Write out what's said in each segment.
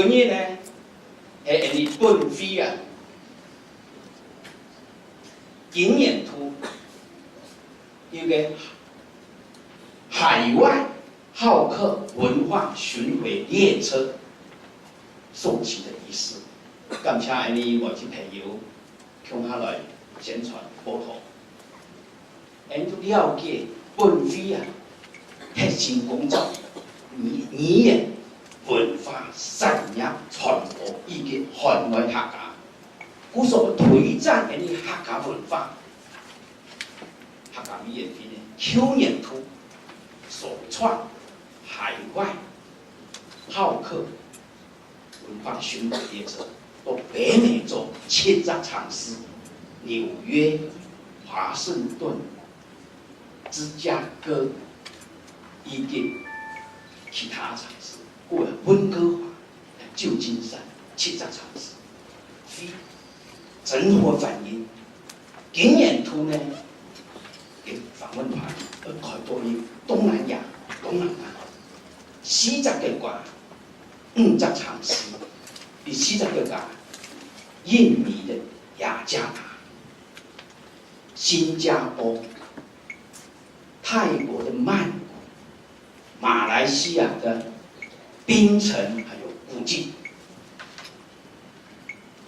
文艺呢，係你本非啊，景演图，一个海外好客文化巡回列车送行的仪式。感谢安尼我啲朋友向下来宣传播放，俺都了解本非啊核心工作，语言文化产业传播以及海外客家，故所推展俺啲客家文化、客家语言片嘅丘年图所创海外好客文化巡回列车。到北美洲7个城市，纽约、华盛顿、芝加哥以及其他城市，或者温哥华、旧金山7个城市，非整合反映景演图呢，嘅访问团而开到于东南亚、东南亚40個國家5個城市，第40個國家。印尼的雅加达、新加坡、泰国的曼谷、马来西亚的槟城，还有古晋。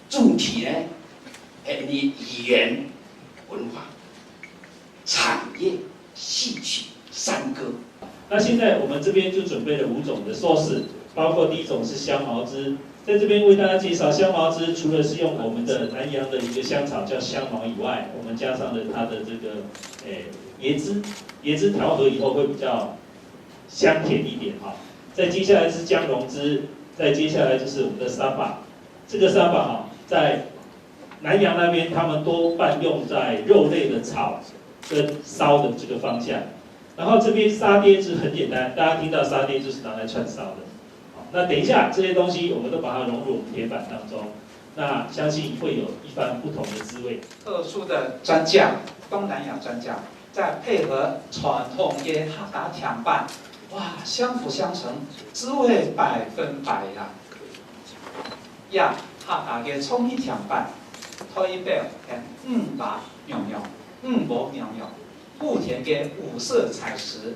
主题呢，係你語言、文化、產業、戲曲、山歌。那现在我们这边就准备了5种的寿司，包括第一种是香茅汁。在这边为大家介绍香茅汁，除了是用我们的南洋的一个香草叫香茅以外，我们加上了它的这个椰汁，椰汁调和以后会比较香甜一点哈。再接下来是姜蓉汁，再接下来就是我们的沙巴。这个沙巴哈，在南洋那边他们多半用在肉类的炒跟烧的这个方向。然后这边沙爹汁很简单，大家听到沙爹就是拿来串烧的。那等一下，这些东西我们都把它融入我们铁板当中，那相信会有一番不同的滋味。特殊的蘸酱，东南亚蘸酱，再配合传统的客家甜拌，哇，相辅相成，滋味100%呀！呀，客家嘅葱米甜拌，代表嘅5辣娘娘、5薄娘娘，富田嘅5色彩石，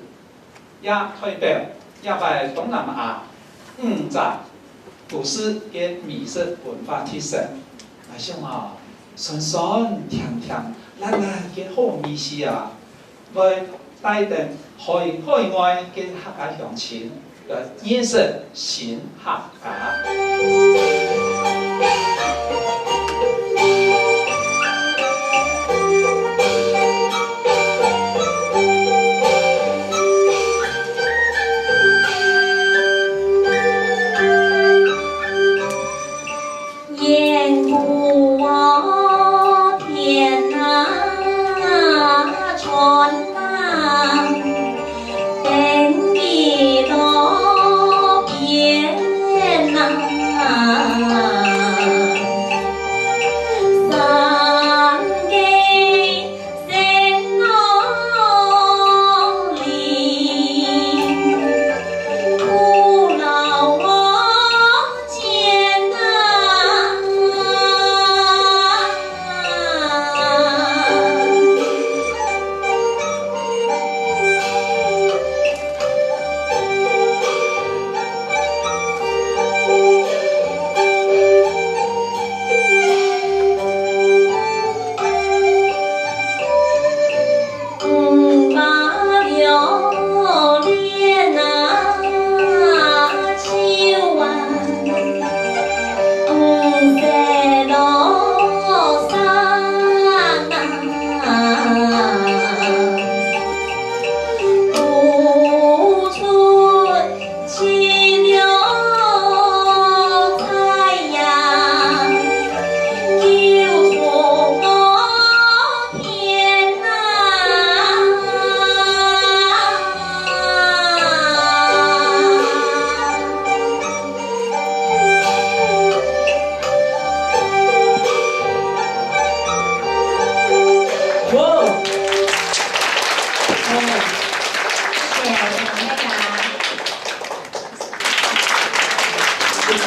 也代表也為東南亞。在古詩嘅美食文化特色，嚟想啊，酸酸甜甜、辣辣嘅好味思啊，會帶定海外嘅客家鄉情嘅顏色新客家。啊。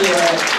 谢。